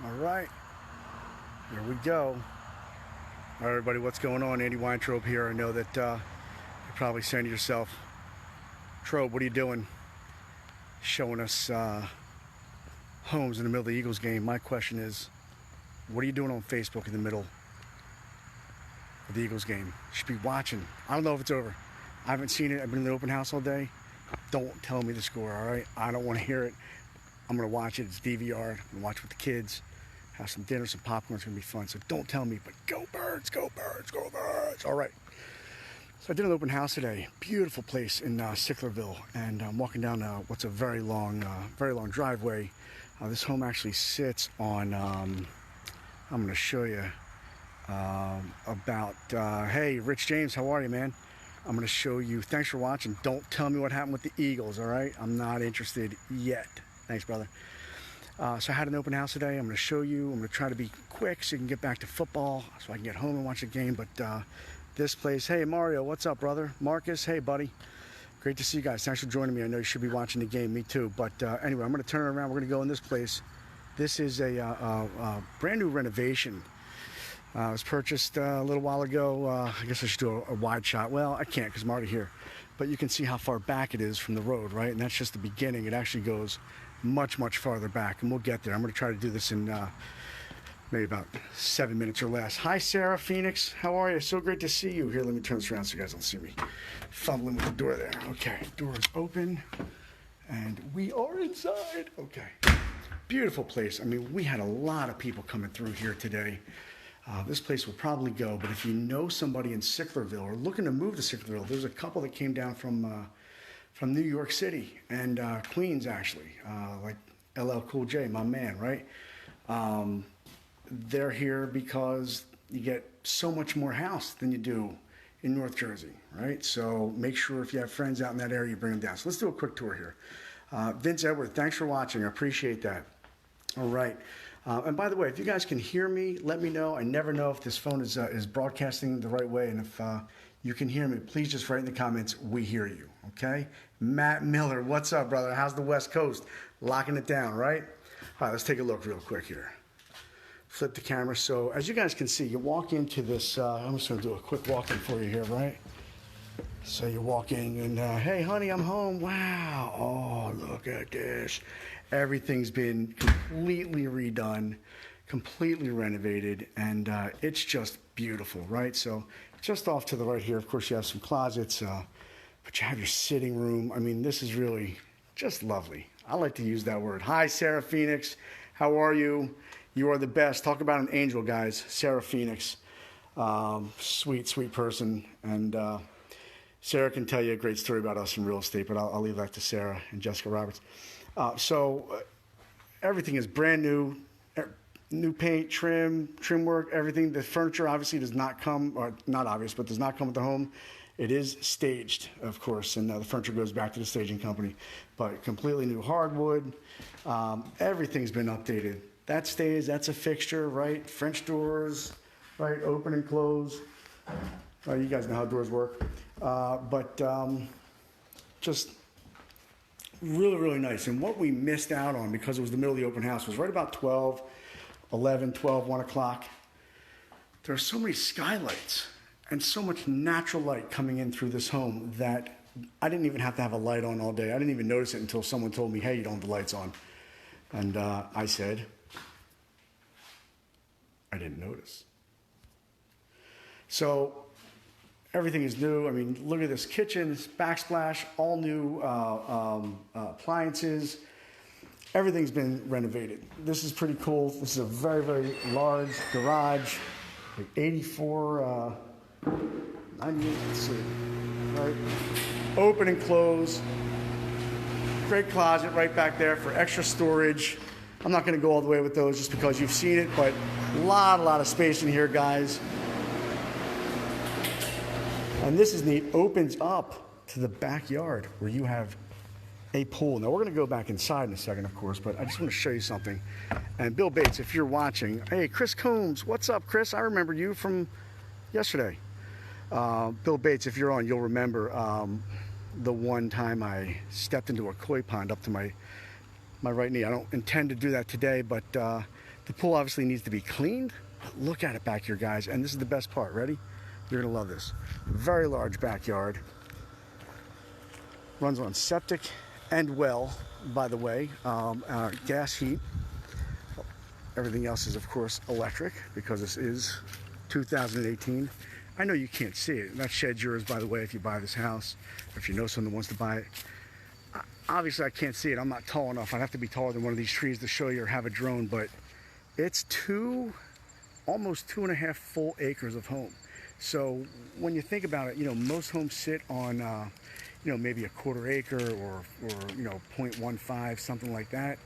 All right, here we go. All right, everybody, what's going on? Andy Weintraub here. I know that you're probably saying to yourself, Trobe, what are you doing? Showing us homes in the middle of the Eagles game. My question is, what are you doing on Facebook in the middle of the Eagles game? You should be watching. I don't know if it's over. I haven't seen it. I've been in the open house all day. Don't tell me the score, all right? I don't want to hear it. I'm going to watch it. It's DVR. I'm going to watch with the kids. Have some dinner, some popcorn. It's going to be fun. So don't tell me, but go Birds, go Birds, go Birds. All right. So I did an open house today. Beautiful place in Sicklerville. And I'm walking down what's a very long driveway. This home actually sits on, I'm going to show you hey, Rich James, how are you, man? I'm going to show you. Thanks for watching. Don't tell me what happened with the Eagles, all right? I'm not interested yet. Thanks, brother. So I had an open house today. I'm going to show you. I'm going to try to be quick so you can get back to football so I can get home and watch the game. But this place, hey, Mario, what's up, brother? Marcus, hey, buddy. Great to see you guys. Thanks for joining me. I know you should be watching the game. Me too. But anyway, I'm going to turn it around. We're going to go in this place. This is a brand new renovation. It was purchased a little while ago. I guess I should do a wide shot. Well, I can't because I'm already here. But you can see how far back it is from the road, right? And that's just the beginning. It actually goes much, much farther back, and we'll get there. I'm going to try to do this in maybe about 7 minutes or less. Hi, Sarah Phoenix. How are you? So great to see you. Here, let me turn this around so you guys don't see me fumbling with the door there. Okay, door is open, and we are inside. Okay, beautiful place. I mean, we had a lot of people coming through here today. This place will probably go, but if you know somebody in Sicklerville or looking to move to Sicklerville, there's a couple that came down from New York City and Queens, actually, like LL Cool J, my man, right? They're here because you get so much more house than you do in North Jersey, right? So make sure if you have friends out in that area, you bring them down. So let's do a quick tour here. Vince Edward, thanks for watching. I appreciate that. All right. And by the way, if you guys can hear me, let me know. I never know if this phone is broadcasting the right way. And if you can hear me, please just write in the comments, we hear you, okay? Matt Miller, what's up, brother? How's the West Coast? Locking it down, right? All right, let's take a look real quick here. Flip the camera. So as you guys can see, you walk into this, I'm just going to do a quick walk-in for you here, right? So you walk in and, hey, honey, I'm home. Wow. Oh, look at this. Everything's been completely redone, completely renovated, and it's just beautiful, right? So just off to the right here, of course, you have some closets, but you have your sitting room. I mean, this is really just lovely. I like to use that word. Hi, Sarah Phoenix. How are you? You are the best. Talk about an angel, guys. Sarah Phoenix. Sweet, sweet person. And Sarah can tell you a great story about us in real estate, but I'll leave that to Sarah and Jessica Roberts. So everything is brand new, new paint, trim work, everything. The furniture obviously does not come, or not obvious, but does not come with the home. It is staged, of course, and the furniture goes back to the staging company. But completely new hardwood. Everything's been updated. That stays, that's a fixture, right? French doors, right? Open and close. You guys know how doors work. Just really, really nice. And what we missed out on, because it was the middle of the open house, was right about 12, 11, 12, 1 o'clock. There are so many skylights and so much natural light coming in through this home that I didn't even have to have a light on all day. I didn't even notice it until someone told me, hey, you don't have the lights on. And I said, I didn't notice. So everything is new. I mean, look at this kitchen, backsplash, all new appliances. Everything's been renovated. This is pretty cool. This is a very, very large garage, like 84, 98, let's see, right? Open and close. Great closet right back there for extra storage. I'm not going to go all the way with those just because you've seen it, but a lot of space in here, guys. And this is neat. Opens up to the backyard where you have a pool. Now, we're going to go back inside in a second, of course, but I just want to show you something. And Bill Bates, if you're watching, hey, Chris Combs, what's up, Chris? I remember you from yesterday. Bill Bates, if you're on, you'll remember the one time I stepped into a koi pond up to my right knee. I don't intend to do that today, but The pool obviously needs to be cleaned. Look at it back here, guys. And this is the best part. Ready? You're going to love this. Very large backyard. Runs on septic and well, by the way. Gas heat. Everything else is, of course, electric because this is 2018. I know you can't see it. That shed's yours, by the way, if you buy this house, or if you know someone that wants to buy it. Obviously, I can't see it. I'm not tall enough. I'd have to be taller than one of these trees to show you or have a drone, but it's almost 2.5 full acres of home. So when you think about it, most homes sit on, maybe a 1/4 acre or 0.15, something like that.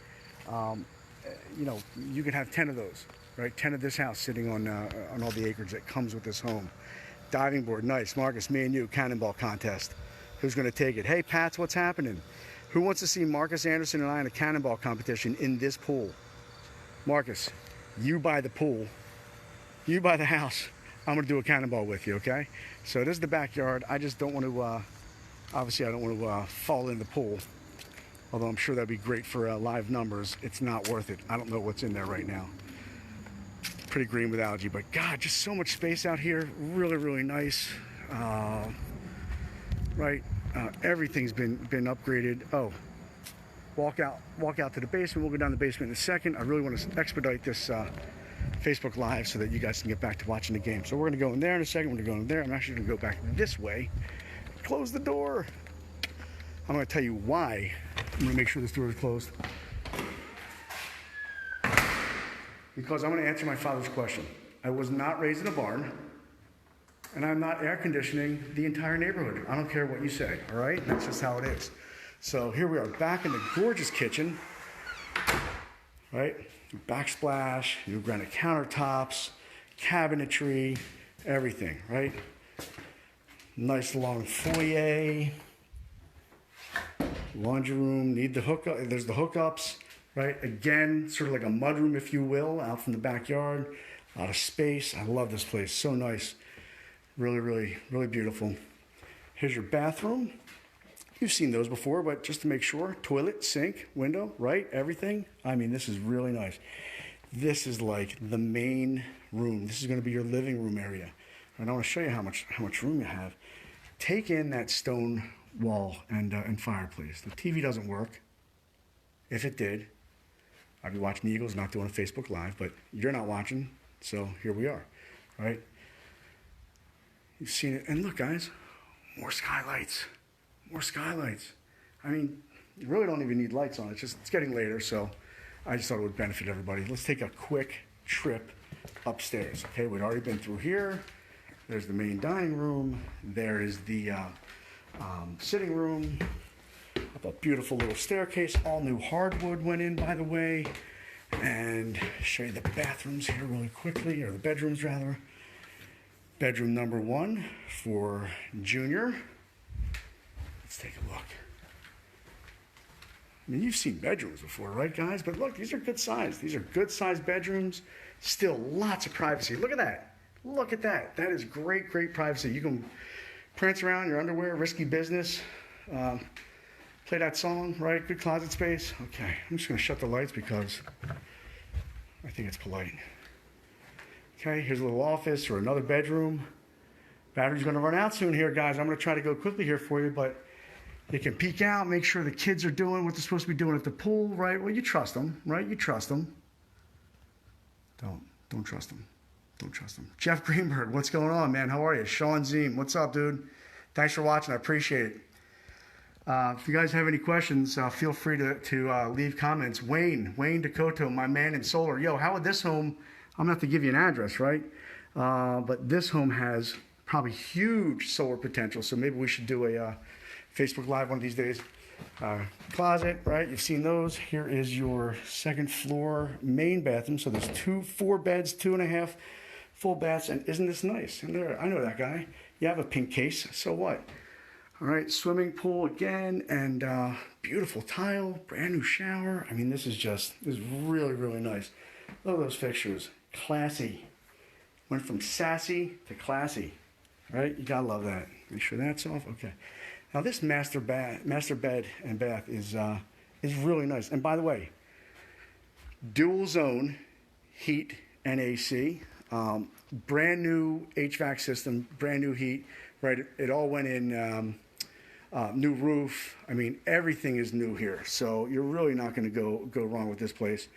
You could have 10 of those, right? 10 of this house sitting on all the acreage that comes with this home. Diving board, nice. Marcus, me and you, cannonball contest. Who's going to take it? Hey, Pats, what's happening? Who wants to see Marcus Anderson and I in a cannonball competition in this pool? Marcus, you buy the pool. You buy the house. I'm going to do a cannonball with you, okay? So this is the backyard. I just don't want to, obviously I don't want to fall in the pool. Although I'm sure that'd be great for live numbers. It's not worth it. I don't know what's in there right now. Pretty green with algae, but God, just so much space out here. Really, really nice. Right, everything's been upgraded. Oh, walk out to the basement. We'll go down the basement in a second. I really want to expedite this Facebook Live so that you guys can get back to watching the game. So we're going to go in there in a second. We're going to go in there. I'm actually going to go back this way. Close the door. I'm going to tell you why. I'm going to make sure this door is closed. Because I'm going to answer my father's question. I was not raised in a barn, and I'm not air conditioning the entire neighborhood. I don't care what you say, all right? That's just how it is. So here we are back in the gorgeous kitchen, right? Backsplash, new granite countertops, cabinetry, everything, right? Nice long foyer, laundry room, need the hookup, there's the hookups, right? Again, sort of like a mudroom, if you will, out from the backyard. A lot of space. I love this place, so nice. Really, really, really beautiful. Here's your bathroom. You've seen those before, but just to make sure, toilet, sink, window, right? Everything. I mean, this is really nice. This is like the main room. This is going to be your living room area. And I want to show you how much room you have. Take in that stone wall and fireplace. The TV doesn't work. If it did, I'd be watching the Eagles, not doing a Facebook Live, but you're not watching, so here we are, right? You've seen it. And look, guys, more skylights. More skylights. I mean, you really don't even need lights on it. It's getting later, so I just thought it would benefit everybody. Let's take a quick trip upstairs. Okay, we'd already been through here. There's the main dining room. There is the sitting room. Up a beautiful little staircase. All new hardwood went in, by the way. And show you the bathrooms here really quickly, or the bedrooms rather. Bedroom number 1 for Junior. Let's take a look. I mean, you've seen bedrooms before, right, guys? But look, these are good size. These are good sized bedrooms. Still lots of privacy. Look at that. Look at that. That is great, great privacy. You can prance around in your underwear, risky business. Play that song, right? Good closet space. Okay, I'm just going to shut the lights because I think it's polite. Okay, here's a little office or another bedroom. Battery's going to run out soon here, guys. I'm going to try to go quickly here for you, but you can peek out, make sure the kids are doing what they're supposed to be doing at the pool, right? Well, you trust them, right? You trust them. Don't trust them. Don't trust them. Jeff Greenberg, what's going on, man? How are you? Sean Ziem, what's up, dude? Thanks for watching. I appreciate it. If you guys have any questions, feel free to leave comments. Wayne Dakota, my man in solar. Yo, how would this home, I'm going to have to give you an address, right? But this home has probably huge solar potential, so maybe we should do a Facebook Live one of these days. Closet, right? You've seen those. Here is your second floor main bathroom. So there's 4 beds, 2.5 full baths, and isn't this nice? And there, I know that guy. You have a pink case, so what? All right, swimming pool again, and beautiful tile, brand new shower. I mean, this is really, really nice. Look at those fixtures, classy. Went from sassy to classy, right? You gotta love that. Make sure that's off. Okay. Now this master bed and bath is really nice. And by the way, dual zone heat and AC. Brand new HVAC system, brand new heat, right? It all went in, new roof. I mean, everything is new here. So you're really not going to go wrong with this place.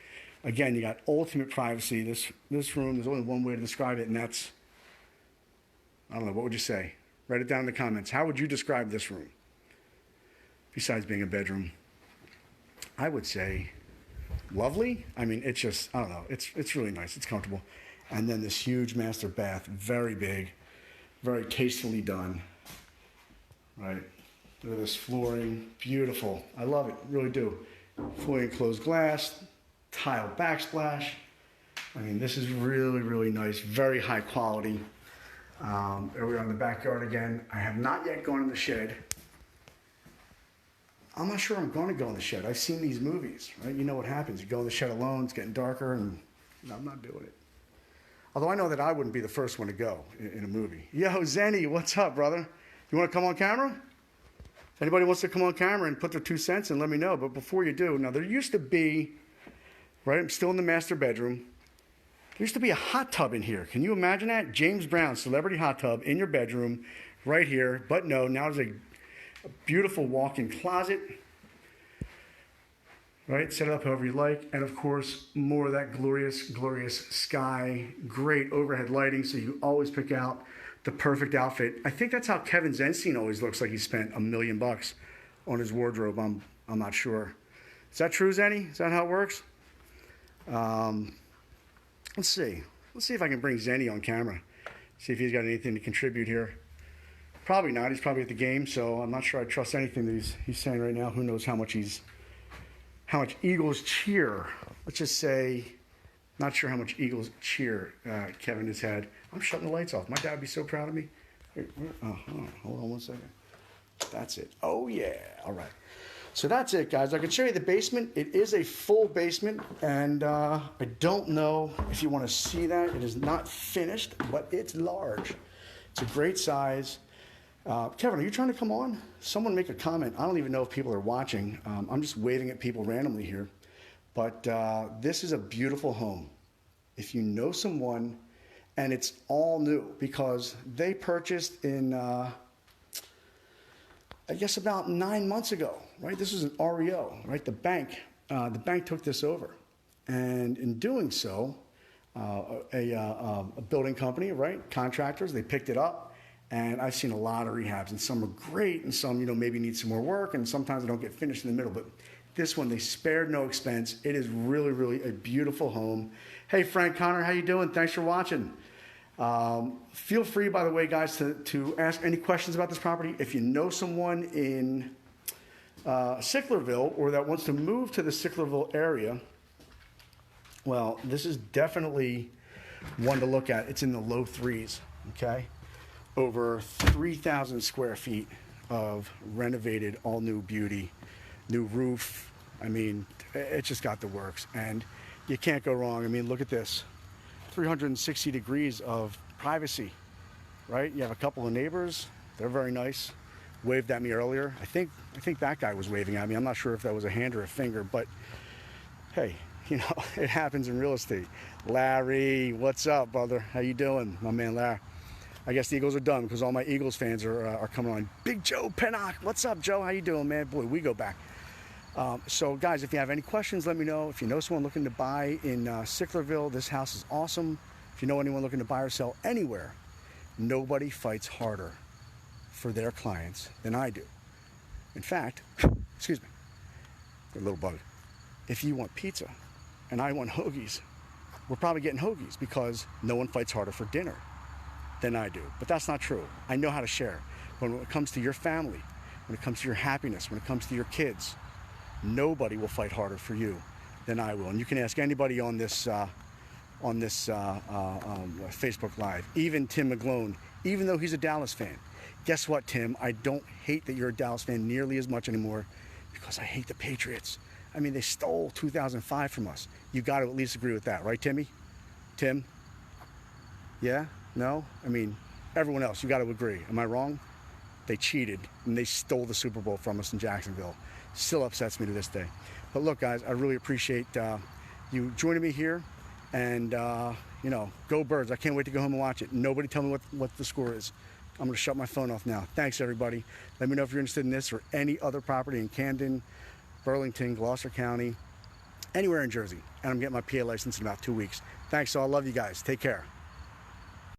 Again, you got ultimate privacy. This room, there's only one way to describe it, and that's, I don't know, what would you say? Write it down in the comments. How would you describe this room? Besides being a bedroom. I would say lovely. I mean, it's just, I don't know, it's really nice. It's comfortable. And then this huge master bath, very big, very tastefully done. Right. Look at this flooring, beautiful. I love it, really do. Fully enclosed glass, tile backsplash. I mean, this is really, really nice, very high quality. There we are in the backyard again. I have not yet gone in the shed. I'm not sure I'm going to go in the shed. I've seen these movies, right? You know what happens. You go in the shed alone, it's getting darker, and I'm not doing it. Although I know that I wouldn't be the first one to go in a movie. Yo, Zenny, what's up, brother? You want to come on camera? If anybody wants to come on camera and put their 2 cents in, let me know. But before you do, now there used to be, right, I'm still in the master bedroom. There used to be a hot tub in here. Can you imagine that? James Brown, celebrity hot tub in your bedroom right here. But no, now there's a beautiful walk-in closet. Right, set it up however you like. And of course, more of that glorious, glorious sky. Great overhead lighting, so you always pick out the perfect outfit. I think that's how Kevin Zenstein always looks like he spent $1 million on his wardrobe. I'm not sure. Is that true, Zenny? Is that how it works? Let's see. Let's see if I can bring Zenny on camera. See if he's got anything to contribute here. Probably not. He's probably at the game, so I'm not sure I trust anything that he's saying right now. Who knows how much Eagles cheer. Let's just say, not sure how much Eagles cheer Kevin has had. I'm shutting the lights off. My dad would be so proud of me. Hold on 1 second. That's it. Oh, yeah. All right. So that's it, guys. I can show you the basement. It is a full basement, and I don't know if you want to see that. It is not finished, but it's large. It's a great size. Kevin, are you trying to come on? Someone make a comment. I don't even know if people are watching. I'm just waving at people randomly here. But this is a beautiful home. If you know someone, and it's all new because they purchased in, I guess about 9 months ago, right? This was an REO, right? The bank took this over. And in doing so, a building company, right? Contractors, they picked it up. And I've seen a lot of rehabs, and some are great, and some, maybe need some more work, and sometimes they don't get finished in the middle. But this one, they spared no expense. It is really, really a beautiful home. Hey, Frank Connor, how you doing? Thanks for watching. Feel free, by the way, guys, to ask any questions about this property. If you know someone in Sicklerville or that wants to move to the Sicklerville area, well, this is definitely one to look at. It's in the low threes, okay? Over 3,000 square feet of renovated, all new beauty, new roof. I mean, it just got the works, and you can't go wrong. I mean, look at this, 360 degrees of privacy, right? You have a couple of neighbors. They're very nice. Waved at me earlier. I think that guy was waving at me. I'm not sure if that was a hand or a finger, but hey, it happens in real estate. Larry, what's up, brother? How you doing, my man, Larry? I guess the Eagles are done because all my Eagles fans are coming on. Big Joe Pennock, what's up, Joe? How you doing, man? Boy, we go back. So, guys, if you have any questions, let me know. If you know someone looking to buy in Sicklerville, this house is awesome. If you know anyone looking to buy or sell anywhere, nobody fights harder for their clients than I do. In fact, excuse me, a little bug. If you want pizza and I want hoagies, we're probably getting hoagies because no one fights harder for dinner than I do. But that's not true. I know how to share. When it comes to your family, when it comes to your happiness, when it comes to your kids, nobody will fight harder for you than I will. And you can ask anybody on this Facebook Live, even Tim McGlone, even though he's a Dallas fan. Guess what, Tim? I don't hate that you're a Dallas fan nearly as much anymore because I hate the Patriots. I mean, they stole 2005 from us. You got to at least agree with that, right, Timmy? Tim? Yeah? No? I mean, everyone else, you got to agree. Am I wrong? They cheated, and they stole the Super Bowl from us in Jacksonville. Still upsets me to this day. But look, guys, I really appreciate you joining me here. And, you know, go Birds. I can't wait to go home and watch it. Nobody tell me what the score is. I'm going to shut my phone off now. Thanks, everybody. Let me know if you're interested in this or any other property in Camden, Burlington, Gloucester County, anywhere in Jersey. And I'm getting my PA license in about 2 weeks. Thanks all. Love you guys. Take care.